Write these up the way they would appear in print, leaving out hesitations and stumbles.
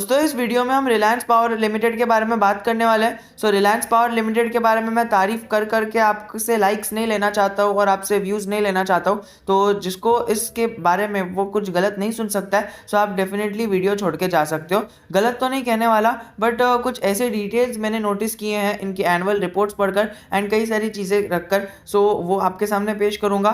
दोस्तों इस वीडियो में हम रिलायंस पावर लिमिटेड के बारे में बात करने वाले हैं। रिलायंस पावर लिमिटेड के बारे में मैं तारीफ कर करके आपसे लाइक्स नहीं लेना चाहता हूँ और आपसे व्यूज़ नहीं लेना चाहता हूँ। तो जिसको इसके बारे में वो कुछ गलत नहीं सुन सकता है, आप डेफिनेटली वीडियो छोड़ के जा सकते हो। गलत तो नहीं कहने वाला, बट कुछ ऐसे डिटेल्स मैंने नोटिस किए हैं इनकी एनुअल रिपोर्ट्स पढ़कर एंड कई सारी चीज़ें रखकर, वो आपके सामने पेश करूँगा।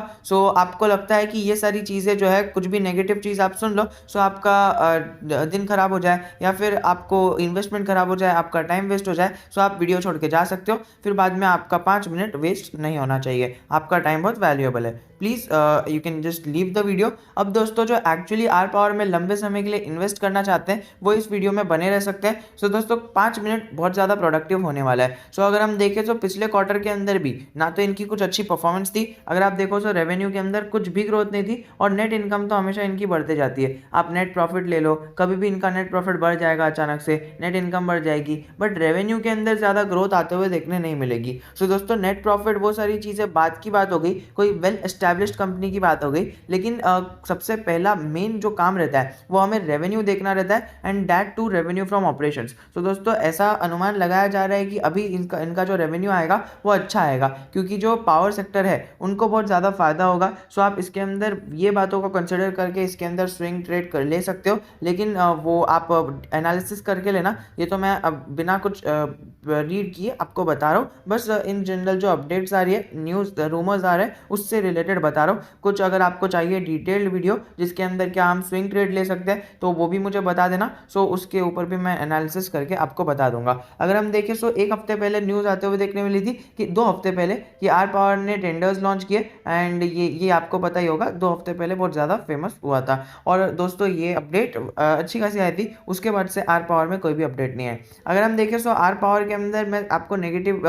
आपको लगता है कि ये सारी चीज़ें जो है, कुछ भी नेगेटिव चीज़ आप सुन लो आपका दिन खराब हो जाए या फिर आपको इन्वेस्टमेंट खराब हो जाए, आपका टाइम वेस्ट हो जाए, आप वीडियो छोड़ के जा सकते हो। फिर बाद में आपका 5 मिनट वेस्ट नहीं होना चाहिए, आपका टाइम बहुत वैल्यूएबल है। Please you can just leave the video. अब दोस्तों जो एक्चुअली आर पावर में लंबे समय के लिए इन्वेस्ट करना चाहते हैं वो इस वीडियो में बने रह सकते हैं। दोस्तों 5 मिनट बहुत ज़्यादा प्रोडक्टिव होने वाला है। अगर हम देखें तो पिछले क्वार्टर के अंदर भी ना तो इनकी कुछ अच्छी परफॉर्मेंस थी, अगर आप देखो रेवेन्यू के अंदर कुछ भी ग्रोथ नहीं थी, और नेट इनकम तो हमेशा इनकी बढ़ते जाती है। आप नेट प्रॉफिट ले लो, कभी भी इनका नेट प्रॉफिट बढ़ जाएगा, अचानक से नेट इनकम बढ़ जाएगी, बट रेवेन्यू के अंदर ज़्यादा ग्रोथ आते हुए देखने नहीं मिलेगी। दोस्तों नेट प्रॉफिट वो सारी चीज़ें बात की बात हो गई, कोई वेल एस्टैब्लिश्ड कंपनी की बात हो गई, लेकिन सबसे पहला मेन जो काम रहता है वो हमें रेवेन्यू देखना रहता है, and that too revenue from operations. दोस्तों ऐसा अनुमान लगाया जा रहा है कि अभी इनका जो रेवेन्यू आएगा वो अच्छा आएगा, क्योंकि जो पावर सेक्टर है उनको बहुत ज़्यादा फायदा होगा। आप इसके अंदर ये बातों को कंसिडर करके इसके अंदर स्विंग ट्रेड कर ले सकते हो, लेकिन वो आप एनालिसिस करके लेना। ये तो मैं अब बिना कुछ रीड किए आपको बता रहा हूँ, बस इन जनरल जो अपडेट्स आ रही है, न्यूज़ रूमर्स आ रहे हैं, उससे रिलेटेड बता रहा हूँ। कुछ अगर आपको चाहिए डिटेल्ड वीडियो जिसके अंदर क्या हम स्विंग ट्रेड ले सकते हैं तो वो भी मुझे बता देना। उसके ऊपर भी मैं एनालिसिस करके आपको बता दूंगा। अगर हम देखें एक हफ्ते पहले न्यूज़ आते हुए देखने मिली थी कि 2 हफ्ते पहले कि आर पावर ने टेंडर्स लॉन्च किए, एंड ये आपको पता ही होगा 2 हफ्ते पहले बहुत ज़्यादा फेमस हुआ था। और दोस्तों ये अपडेट अच्छी खासी आई थी, उसके बाद से आर पावर में कोई भी अपडेट नहीं है। अगर हम देखें आर पावर के अंदर मैं आपको नेगेटिव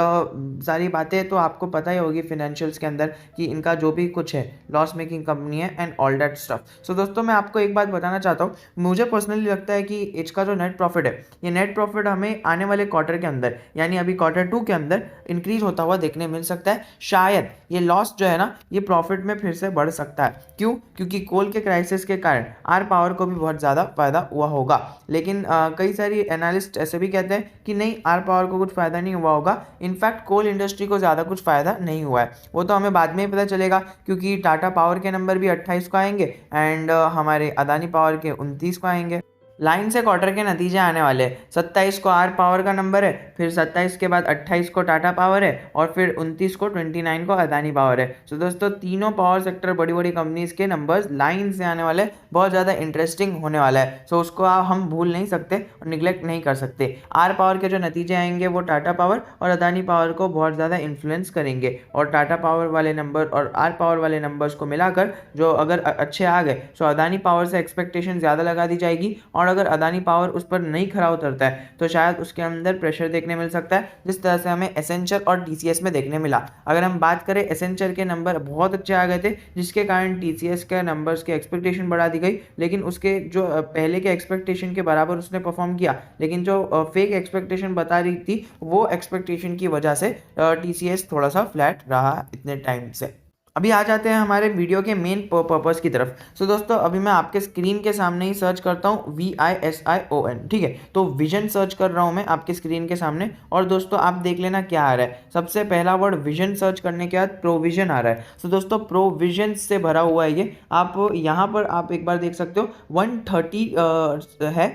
सारी बातें तो आपको पता ही होगी फाइनेंशियल्स के अंदर कि इनका जो भी कुछ है लॉस मेकिंग कंपनी है एंड ऑल दैट स्टफ। दोस्तों मैं आपको एक बात बताना चाहता हूँ, मुझे पर्सनली लगता है कि इसका जो नेट प्रॉफिट है, ये नेट प्रॉफिट हमें आने वाले क्वार्टर के अंदर यानी अभी क्वार्टर 2 के अंदर इंक्रीज होता हुआ देखने मिल सकता है। शायद ये लॉस जो है ना, ये प्रॉफिट में फिर से बढ़ सकता है। क्यों? क्योंकि कोल के क्राइसिस के कारण आर पावर को भी बहुत ज़्यादा फायदा हुआ होगा, लेकिन कई सारी एनालिस्ट ऐसे भी कहते हैं कि नहीं, आर पावर को कुछ फ़ायदा नहीं हुआ होगा। इनफैक्ट कोल इंडस्ट्री को ज़्यादा कुछ फ़ायदा नहीं हुआ है, वो तो हमें बाद में ही पता चलेगा, क्योंकि टाटा पावर के नंबर भी 28 को आएंगे एंड हमारे अदानी पावर के 29 को आएंगे। लाइन से क्वार्टर के नतीजे आने वाले हैं। 27 को आर पावर का नंबर है, फिर 27 के बाद 28 को टाटा पावर है, और फिर 29 को 29 को अदानी पावर है। दोस्तों तीनों पावर सेक्टर बड़ी बड़ी कंपनीज के नंबर्स लाइन से आने वाले, बहुत ज़्यादा इंटरेस्टिंग होने वाला है। उसको हम भूल नहीं सकते और निगलेक्ट नहीं कर सकते। आर पावर के जो नतीजे आएंगे वो टाटा पावर और अदानी पावर को बहुत ज़्यादा इन्फ्लुएंस करेंगे, और टाटा पावर वाले नंबर और आर पावर वाले नंबर्स को मिलाकर जो अगर अच्छे आ गए अदानी पावर से एक्सपेक्टेशन ज़्यादा लगा दी जाएगी, और अगर अदानी पावर उस पर नहीं खरा उतरता है तो शायद उसके अंदर प्रेशर देखने मिल सकता है, जिस तरह से हमें एसेंचर और टीसीएस में देखने मिला। अगर हम बात करें, एसेंचर के नंबर बहुत अच्छे आ गए थे, जिसके कारण टीसीएस के नंबर्स के एक्सपेक्टेशन बढ़ा दी गई, लेकिन उसके जो पहले के एक्सपेक्टेशन के बराबर उसने परफॉर्म किया, लेकिन जो फेक एक्सपेक्टेशन बता रही थी वो एक्सपेक्टेशन की वजह से टीसीएस थोड़ा सा फ्लैट रहा इतने टाइम से। अभी आ जाते हैं हमारे वीडियो के मेन पर्पस की तरफ। दोस्तों अभी मैं आपके स्क्रीन के सामने ही सर्च करता हूँ VISION, ठीक है। तो विजन सर्च कर रहा हूँ मैं आपके स्क्रीन के सामने, और दोस्तों आप देख लेना क्या आ रहा है। सबसे पहला वर्ड विजन सर्च करने के बाद प्रोविजन आ रहा है। दोस्तों प्रोविजन से भरा हुआ है ये। आप यहाँ पर आप एक बार देख सकते हो 130 है,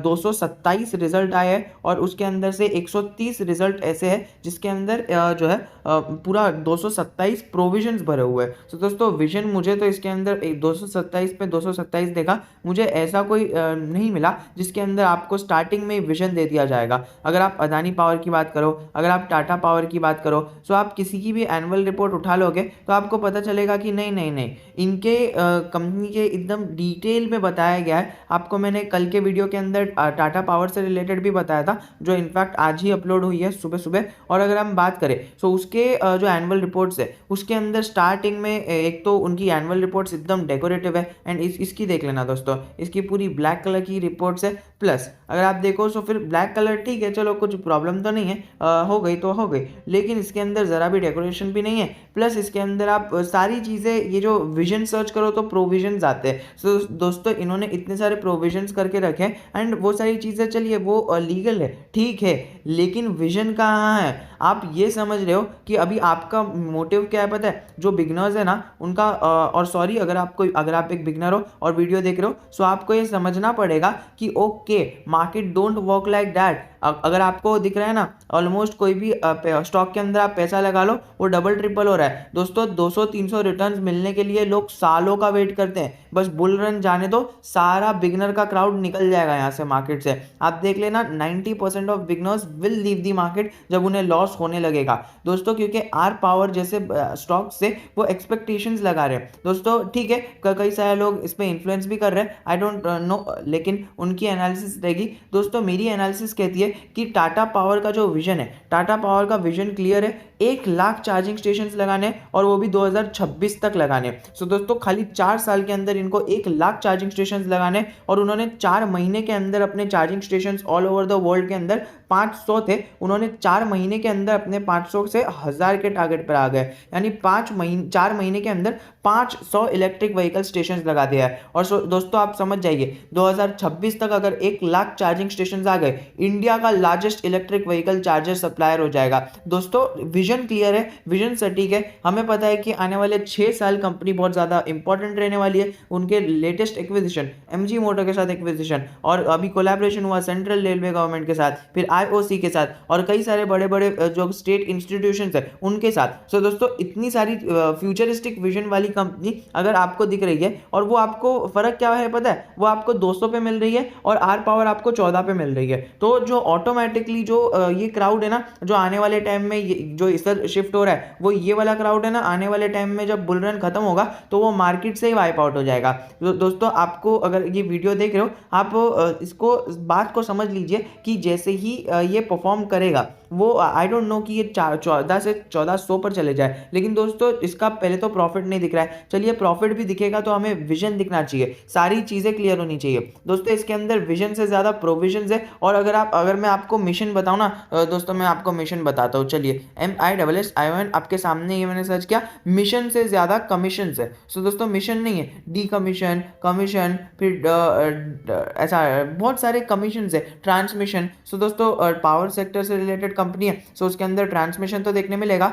227 रिजल्ट आए हैं, और उसके अंदर से 130 रिजल्ट ऐसे है जिसके अंदर जो है पूरा 227 प्रोविजन भरे हुए हैं। दोस्तों विजन, मुझे तो इसके अंदर 227 पे 227 देखा, मुझे ऐसा कोई नहीं मिला जिसके अंदर आपको स्टार्टिंग में विजन दे दिया जाएगा। अगर आप अदानी पावर की बात करो, अगर आप टाटा पावर की बात करो, आप किसी की भी एनुअल रिपोर्ट उठा लोगे तो आपको पता चलेगा कि नहीं नहीं नहीं, इनके कंपनी के एकदम डिटेल में बताया गया है। आपको मैंने कल के वीडियो के अंदर टाटा पावर से रिलेटेड भी बताया था, जो इनफैक्ट आज ही अपलोड हुई है सुबह सुबह। और अगर हम बात करें उसके जो एनुअल रिपोर्ट्स है उसके अंदर स्टार्टिंग में एक तो उनकी एनुअल रिपोर्ट्स एकदम डेकोरेटिव है, एंड इसकी देख लेना दोस्तों, इसकी पूरी ब्लैक कलर की रिपोर्ट्स है। प्लस अगर आप देखो तो फिर ब्लैक कलर ठीक है, चलो कुछ प्रॉब्लम तो नहीं है, हो गई तो हो गई, लेकिन इसके अंदर ज़रा भी डेकोरेशन भी नहीं है। प्लस इसके अंदर आप सारी चीज़ें, ये जो विजन सर्च करो तो प्रोविजंस आते हैं। सो दोस्तों इन्होंने इतने सारे प्रोविजंस करके रखे हैं, एंड वो सारी चीज़ें चलिए वो लीगल है, ठीक है, लेकिन विजन कहाँ है? आप ये समझ रहे हो कि अभी आपका मोटिव क्या है पता है? जो बिगनर्स है ना उनका और सॉरी अगर आप एक बिगनर हो और वीडियो देख रहे हो, सो आपको ये समझना पड़ेगा कि okay market don't work like that. अगर आपको दिख रहा है ना ऑलमोस्ट कोई भी स्टॉक के अंदर आप पैसा लगा लो वो डबल ट्रिपल हो रहा है दोस्तों। 200-300 रिटर्न्स मिलने के लिए लोग सालों का वेट करते हैं, बस बुल रन जाने दो, सारा बिगनर का क्राउड निकल जाएगा यहाँ से मार्केट से। आप देख लेना 90% of beginners will leave the market जब उन्हें लॉस होने लगेगा दोस्तों, क्योंकि आर पावर जैसे स्टॉक से वो एक्सपेक्टेशंस लगा रहे हैं दोस्तों। ठीक है, कई सारे लोग इस पर इन्फ्लुएंस भी कर रहे हैं, आई डोंट नो, लेकिन उनकी एनालिसिस रहेगी दोस्तों। मेरी एनालिसिस कहती है कि टाटा पावर का जो विजन है, टाटा पावर का विजन क्लियर है, 1 लाख चार्जिंग स्टेशन लगाने और वो भी 2026 तक लगाने। सो दोस्तों खाली 4 साल के अंदर इनको 1 लाख चार्जिंग स्टेशन लगाने, और उन्होंने 4 महीने के अंदर अपने charging station all over the world के अंदर 500 थे, उन्होंने 4 महीने के अंदर अपने 500 से 1000 के टारगेट पर आ गए, यानी 4 महीने के अंदर 500 इलेक्ट्रिक व्हीकल स्टेशन लगा दिया है। और दोस्तों आप समझ जाइए 2026 तक अगर 1 लाख चार्जिंग स्टेशन आ गए, इंडिया का largest electric vehicle charger supplier हो जाएगा दोस्तों। विजन क्लियर है, विजन सटीक है, हमें पता है कि आने वाले 6 साल कंपनी बहुत ज़्यादा इंपॉर्टेंट रहने वाली है। उनके लेटेस्ट एक्विजिशन एमजी मोटर के साथ एक्विजिशन, और अभी कोलैबोरेशन हुआ सेंट्रल रेलवे गवर्नमेंट के साथ, फिर आईओसी के साथ, और कई सारे बड़े बड़े जो स्टेट इंस्टीट्यूशंस है उनके साथ। सो दोस्तों इतनी सारी फ्यूचरिस्टिक विजन वाली कंपनी अगर आपको दिख रही है, और वो आपको फर्क क्या है पता है, वो आपको 200 पे मिल रही है और आर पावर आपको 14 पे मिल रही है, तो जो ऑटोमेटिकली जो ये क्राउड है ना, जो आने वाले टाइम में जो इस तरह शिफ्ट हो रहा है, वो ये वाला क्राउड है ना, आने वाले टाइम में जब बुल रन खत्म होगा तो वो मार्केट से ही वाइप आउट हो जाएगा। तो दोस्तों आपको अगर ये वीडियो देख रहे हो, आप इसको बात को समझ लीजिए कि जैसे ही ये परफॉर्म करेगा, वो आई डोंट नो कि ये 14 से 1400 पर चले जाए, लेकिन दोस्तों इसका पहले तो प्रॉफिट नहीं दिख रहा है। चलिए प्रॉफिट भी दिखेगा तो हमें विजन दिखना चाहिए, सारी चीज़ें क्लियर होनी चाहिए दोस्तों। इसके अंदर विजन से ज़्यादा प्रोविजन है। और अगर मैं आपको मिशन बताऊँ ना दोस्तों, मैं आपको मिशन बताता हूँ, चलिए MISSION आपके सामने ये मैंने सर्च किया, मिशन से ज़्यादा कमीशन है। सो दोस्तों मिशन नहीं है, डी कमीशन, कमीशन, फिर ऐसा बहुत सारे कमीशन है, ट्रांसमिशन। सो दोस्तों पावर सेक्टर से रिलेटेड कंपनी है, सो उसके अंदर ट्रांसमिशन तो देखने मिलेगा,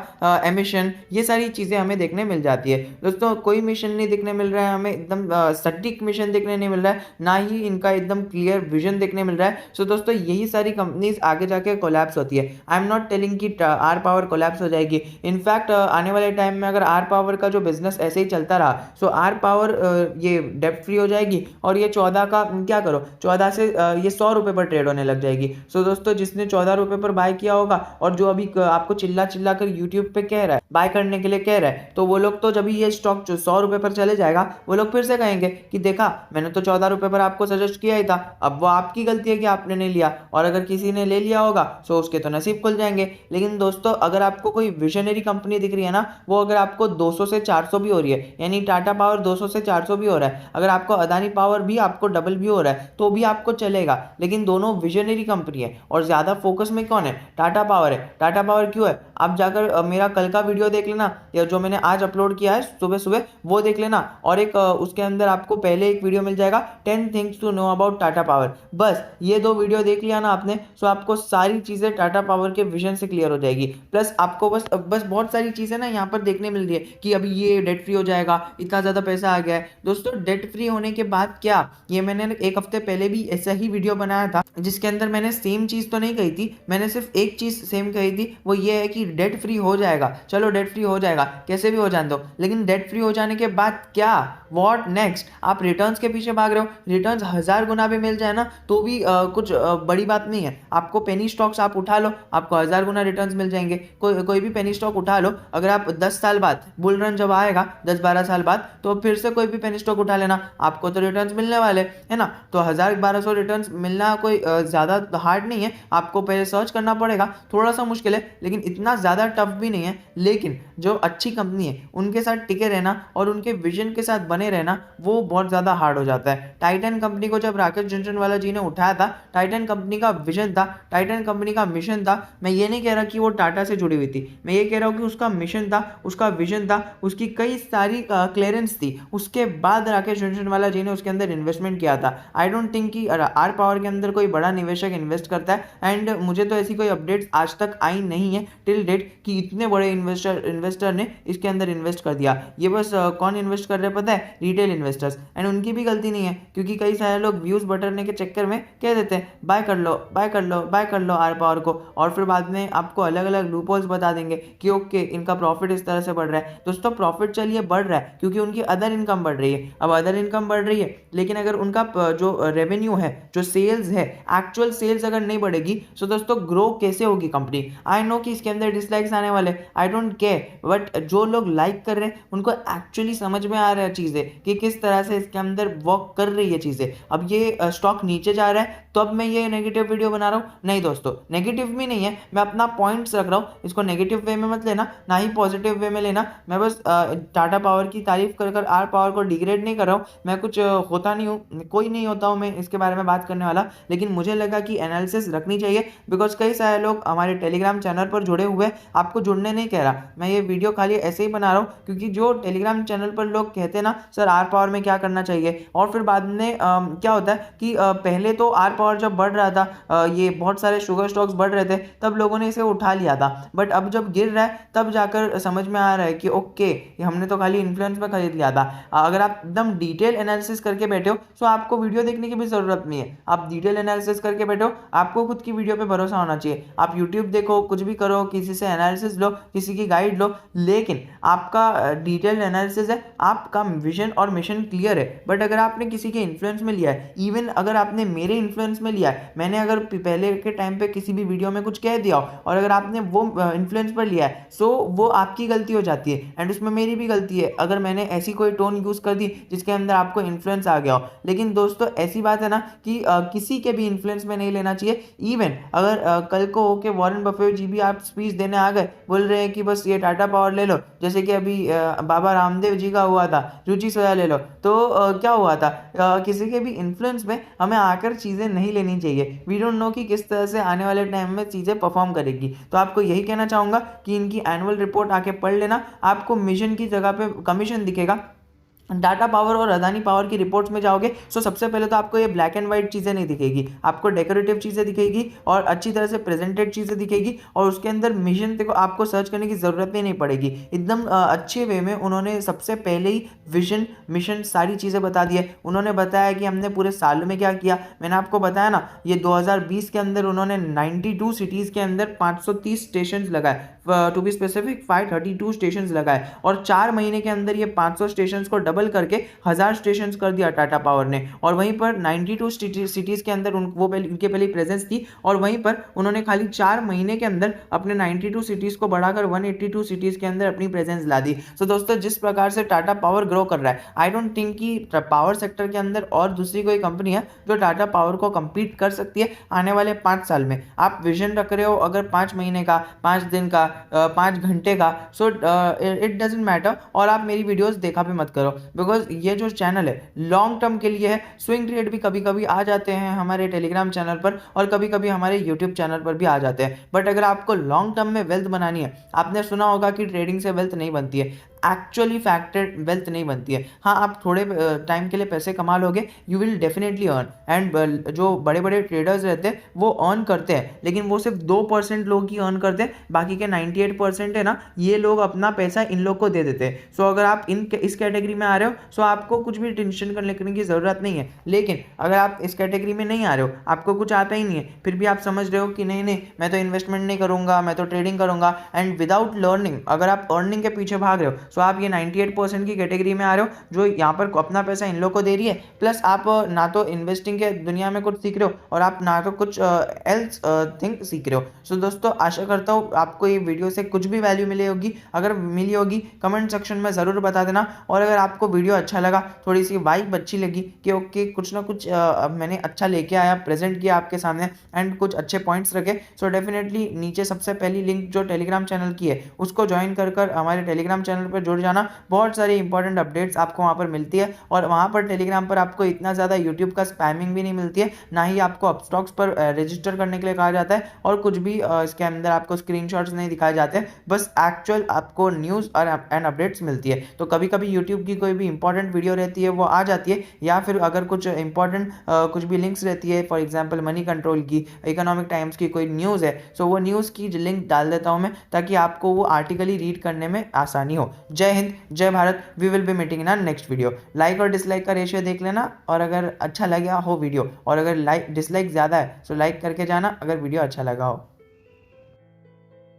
एमिशन, ये सारी चीज़ें हमें देखने मिल जाती है दोस्तों। कोई मिशन नहीं दिखने मिल रहा है हमें, एकदम सटीक मिशन देखने नहीं मिल रहा है, ना ही इनका एकदम क्लियर विजन देखने मिल रहा है। सो दोस्तों यही सारी कंपनीज आगे जाके कोलैप्स होती है। आई एम नॉट टेलिंग कि आर पावर कोलैप्स हो जाएगी, इनफैक्ट आने वाले टाइम में अगर आर पावर का जो बिजनेस ऐसे ही चलता रहा, सो आर पावर ये डेप्ट फ्री हो जाएगी, और ये 14 का क्या करो, 14 से ये 100 रुपये पर ट्रेड होने लग जाएगी। सो दोस्तों जिसने 14 रुपये पर बाय किया होगा, और जो अभी आपको चिल्ला चिल्ला कर यूट्यूब पे कह रहा है, बाय करने के लिए कह रहा है, तो वो लोग तो जब ये स्टॉक 100 रुपये पर चले जाएगा, वो लोग फिर से कहेंगे कि देखा मैंने तो 14 रुपये पर आपको सजेस्ट किया ही था। अब वो आपकी गलती है कि आपने नहीं लिया, और अगर किसी ने ले लिया होगा तो उसके तो नसीब खुल जाएंगे। लेकिन दोस्तों अगर आपको कोई विजनरी कंपनी दिख रही है ना, वो अगर आपको 200 से 400 भी हो रही है, यानी टाटा पावर 200 से 400 भी हो रहा है, अगर आपको अदानी पावर भी आपको डबल भी हो रहा है, तो भी आपको चलेगा। लेकिन दोनों विजनरी कंपनी है, और ज़्यादा फोकस में कौन है? टाटा पावर है। टाटा पावर क्यों है? आप जाकर मेरा कल का वीडियो देख लेना, या जो मैंने आज अपलोड किया है सुबह सुबह, वो देख लेना, और एक उसके अंदर आपको पहले एक वीडियो मिल जाएगा 10 things to know about Tata Power. बस ये 2 वीडियो देख लिया ना आपने, सो आपको सारी चीज़ें टाटा पावर के विजन से क्लियर हो जाएगी। प्लस आपको बस बहुत सारी चीज़ें ना यहाँ पर देखने मिल रही है कि अभी ये डेट फ्री हो जाएगा, इतना ज़्यादा पैसा आ गया है। दोस्तों डेट फ्री होने के बाद क्या, ये मैंने 1 हफ्ते पहले भी ऐसा ही वीडियो बनाया था, जिसके अंदर मैंने सेम चीज़ तो नहीं कही थी, मैंने सिर्फ एक चीज़ सेम कही थी, वो ये है कि डेट फ्री हो जाएगा। चलो डेट फ्री हो जाएगा, कैसे भी हो जाने दो, लेकिन डेट फ्री हो जाने के बाद क्या, व्हाट नेक्स्ट? आप रिटर्न्स के पीछे भाग रहे हो, रिटर्न्स 1000 गुना भी मिल जाए ना तो भी कुछ बड़ी बात नहीं है। आपको पेनी स्टॉक्स आप उठा लो, आपको 1000 गुना रिटर्न्स मिल जाएंगे। कोई भी पेनी स्टॉक उठा लो, अगर आप 10 साल बाद बुल रन जब आएगा 10-12 साल बाद, तो फिर से कोई भी पेनी स्टॉक उठा लेना, आपको तो रिटर्न्स मिलने वाले है ना। तो 1000-1200 रिटर्न्स मिलना कोई ज़्यादा हार्ड नहीं है, आपको पहले सर्च करना पड़ेगा करना थोड़ा सा मुश्किल है, लेकिन इतना ज़्यादा टफ भी नहीं है। लेकिन जो अच्छी कंपनी है उनके साथ टिके रहना और उनके विजन के साथ बने रहना वो बहुत ज़्यादा हार्ड हो जाता है। टाइटन कंपनी को जब राकेश झुनझुनवाला जी ने उठाया था, टाइटन कंपनी का विजन था, टाइटन कंपनी का मिशन था। मैं ये नहीं कह रहा कि वो टाटा से जुड़ी हुई थी, मैं ये कह रहा हूँ कि उसका मिशन था, उसका विजन था, उसकी कई सारी क्लियरेंस थी। उसके बाद राकेश झुनझुनवाला जी ने उसके अंदर इन्वेस्टमेंट किया था। आई डोंट थिंक कि आर पावर के अंदर कोई बड़ा निवेशक इन्वेस्ट करता है। एंड मुझे तो ऐसी कोई अपडेट्स आज तक आई नहीं है टिल डेट कि इतने बड़े इन्वेस्टर ने इसके अंदर इन्वेस्ट कर दिया। ये बस कौन इन्वेस्ट कर रहे हैं पता है? Retail investors. एंड उनकी भी गलती नहीं है, क्योंकि कई सारे लोग व्यूज बटरने के चक्कर में कह देते हैं बाय कर लो, बाय कर लो, बाय कर लो आर पावर को, और फिर बाद में आपको अलग अलग लूपहोल्स बता देंगे कि ओके इनका प्रॉफिट इस तरह से बढ़ रहा है। दोस्तों प्रॉफिट चलिए बढ़ रहा है क्योंकि उनकी अदर इनकम बढ़ रही है। अब अदर इनकम बढ़ रही है, लेकिन अगर उनका जो रेवेन्यू है, जो सेल्स है, एक्चुअल सेल्स अगर नहीं बढ़ेगी तो दोस्तों ग्रो कैसे होगी कंपनी? आई नो कि इसके अंदर डिसलाइक्स आने वाले, आई डोंट केयर, बट जो लोग लाइक कर रहे हैं उनको एक्चुअली समझ में आ रहा है चीज़ें कि किस तरह से इसके अंदर वर्क कर रही है चीज़ें। अब ये स्टॉक नीचे जा रहा है तो अब मैं ये नेगेटिव वीडियो बना रहा हूँ? नहीं दोस्तों, नेगेटिव भी नहीं है, मैं अपना पॉइंट्स रख रहा हूँ। इसको नेगेटिव वे में मत लेना, ना ही पॉजिटिव वे में लेना। मैं बस टाटा पावर की तारीफ कर कर आर पावर को डिग्रेड नहीं कर रहा हूँ। मैं कुछ होता नहीं हूँ, कोई नहीं होता हूँ मैं इसके बारे में बात करने वाला, लेकिन मुझे लगा कि एनालिसिस रखनी चाहिए। बिकॉज कई सारे लोग हमारे टेलीग्राम चैनल पर जुड़े हुए, आपको जुड़ने नहीं कह रहा, मैं ये वीडियो खाली ऐसे ही बना रहा हूँ क्योंकि जो टेलीग्राम चैनल पर लोग कहते हैं ना सर आर पावर में क्या करना चाहिए, और फिर बाद में क्या होता है कि पहले तो आर पावर जब बढ़ रहा था, ये बहुत सारे शुगर स्टॉक्स बढ़ रहे थे, तब लोगों ने इसे उठा लिया था। बट अब जब गिर रहा है तब जाकर समझ में आ रहा है कि ओके ये हमने तो खाली इन्फ्लुएंस में खरीद लिया था। अगर आप एकदम डिटेल एनालिसिस करके बैठे हो तो आपको वीडियो देखने की भी जरूरत नहीं है। आप डिटेल एनालिसिस करके बैठे हो, आपको खुद की वीडियो पे भरोसा होना चाहिए। आप यूट्यूब देखो, कुछ भी करो, किसी से एनालिसिस लो, किसी की गाइड लो, लेकिन आपका डिटेल एनालिसिस है, आपका विजन और मिशन क्लियर है। बट अगर आपने किसी के इन्फ्लुएंस में लिया है, इवन अगर आपने मेरे इन्फ्लुएंस में लिया है, मैंने अगर पहले के टाइम पे किसी भी वीडियो में कुछ कह दिया हो और अगर आपने वो इन्फ्लुएंस पर लिया है, सो वो आपकी गलती हो जाती है एंड उसमें मेरी भी गलती है अगर मैंने ऐसी कोई टोन यूज कर दी जिसके अंदर आपको इन्फ्लुएंस आ गया हो। लेकिन दोस्तों ऐसी बात है ना कि किसी के भी इन्फ्लुएंस में नहीं लेना चाहिए। इवन अगर कल को होके वॉरेन बफेट जी भी आप स्पीच देने आ गए, बोल रहे हैं कि बस ये टाटा पावर ले लो, जैसे कि अभी बाबा रामदेव जी का हुआ था, रुचि सोया ले लो, तो क्या हुआ था, किसी के भी इन्फ्लुएंस में हमें आकर चीज़ें नहीं लेनी चाहिए। वी डोंट नो कि किस तरह से आने वाले टाइम में चीज़ें परफॉर्म करेगी। तो आपको यही कहना चाहूँगा कि इनकी एनुअल रिपोर्ट आके पढ़ लेना, आपको मिशन की जगह पे कमीशन दिखेगा। टाटा पावर और अदानी पावर की रिपोर्ट्स में जाओगे सो सबसे पहले तो आपको ये ब्लैक एंड वाइट चीज़ें नहीं दिखेगी, आपको डेकोरेटिव चीज़ें दिखेगी और अच्छी तरह से प्रेजेंटेड चीज़ें दिखेगी, और उसके अंदर मिशन देखो आपको सर्च करने की ज़रूरत ही नहीं पड़ेगी। एकदम अच्छे वे में उन्होंने सबसे पहले ही विजन मिशन सारी चीज़ें बता दी है। उन्होंने बताया कि हमने पूरे साल में क्या किया। मैंने आपको बताया ना, ये 2020 के अंदर उन्होंने 92 सिटीज़ के अंदर 530 स्टेशन लगाए, टू बी स्पेसिफिक 532 स्टेशन लगाए, और 4 महीने के अंदर ये 500 स्टेशन को डबल करके 1000 स्टेशन कर दिया टाटा पावर ने। और वहीं पर 92 सिटीज़ के अंदर उनके पहले प्रेजेंस थी, और वहीं पर उन्होंने खाली 4 महीने के अंदर अपने 92 सिटीज़ को बढ़ाकर 182 सिटीज़ के अंदर अपनी प्रेजेंस ला दी। तो दोस्तों जिस प्रकार से टाटा पावर ग्रो कर रहा है, आई डोंट थिंक कि पावर सेक्टर के अंदर और दूसरी कोई कंपनी है जो टाटा पावर को compete कर सकती है आने वाले 5 साल में। आप विजन रख रहे हो अगर 5 महीने का, 5 दिन का, 5 घंटे का, सो इट डजेंट मैटर, और आप मेरी वीडियोस देखा भी मत करो, बिकॉज ये जो चैनल है लॉन्ग टर्म के लिए है। स्विंग ट्रेड भी कभी कभी आ जाते हैं हमारे टेलीग्राम चैनल पर, और कभी कभी हमारे यूट्यूब चैनल पर भी आ जाते हैं। बट अगर आपको लॉन्ग टर्म में वेल्थ बनानी है, आपने सुना होगा कि ट्रेडिंग से वेल्थ नहीं बनती है, एक्चुअली फैक्टेड वेल्थ नहीं बनती है। हाँ, आप थोड़े टाइम के लिए पैसे कमा लोगे, you will definitely earn, and जो बड़े बड़े ट्रेडर्स रहते हैं वो अर्न करते हैं, लेकिन वो सिर्फ 2% लोग ही अर्न करते हैं, बाकी के 98% है ना, ये लोग अपना पैसा इन लोग को दे देते हैं। सो अगर आप इस कैटेगरी में आ रहे हो, सो आपको कुछ भी टेंशन करने की ज़रूरत नहीं है। लेकिन अगर आप इस कैटेगरी में नहीं आ रहे हो, आपको कुछ आता ही नहीं है, फिर भी आप समझ रहे हो कि नहीं नहीं मैं तो इन्वेस्टमेंट नहीं करूंगा, मैं तो ट्रेडिंग करूंगा, एंड विदाउट लर्निंग अगर आप अर्निंग के पीछे भाग रहे हो, सो आप ये 98% की कैटेगरी में आ रहे हो जो यहाँ पर अपना पैसा इन लोग को दे रही है, प्लस आप ना तो इन्वेस्टिंग के दुनिया में कुछ सीख रहे हो और आप ना तो कुछ एल्स थिंग सीख रहे हो। सो दोस्तों आशा करता हूँ आपको ये वीडियो से कुछ भी वैल्यू मिली होगी। अगर मिली होगी कमेंट सेक्शन में ज़रूर बता देना, और अगर आपको वीडियो अच्छा लगा, थोड़ी सी वाइब अच्छी लगी कि ओके कुछ ना कुछ मैंने अच्छा लेके आया, प्रेजेंट किया आपके सामने एंड कुछ अच्छे पॉइंट्स रखे, सो डेफिनेटली नीचे सबसे पहली लिंक जो टेलीग्राम चैनल की है उसको ज्वाइन कर हमारे टेलीग्राम चैनल पर जुड़ जाना। बहुत सारी इंपॉर्टेंट अपडेट्स आपको वहाँ पर मिलती है, और वहाँ पर टेलीग्राम पर आपको इतना ज़्यादा यूट्यूब का स्पैमिंग भी नहीं मिलती है, ना ही आपको अपस्टॉक्स पर रजिस्टर करने के लिए कहा जाता है, और कुछ भी इसके अंदर आपको स्क्रीनशॉट्स नहीं दिखाए जाते हैं, बस एक्चुअल आपको न्यूज़ और एंड अपडेट्स मिलती है। तो कभी कभी यूट्यूब की कोई भी इंपॉर्टेंट वीडियो रहती है वो आ जाती है, या फिर अगर कुछ इंपॉर्टेंट कुछ भी लिंक्स रहती है, फॉर एग्जांपल मनी कंट्रोल की, इकोनॉमिक टाइम्स की कोई न्यूज़ है, सो वो न्यूज़ की लिंक डाल देता हूँ मैं, ताकि आपको वो आर्टिकल ही रीड करने में आसानी हो। जय हिंद, जय Bharat. We will be meeting in our next video. Like और डिसलाइक का रेशियो देख लेना, और अगर अच्छा लगा हो वीडियो, और अगर लाइक डिसलाइक ज़्यादा है सो लाइक करके जाना अगर वीडियो अच्छा लगा हो।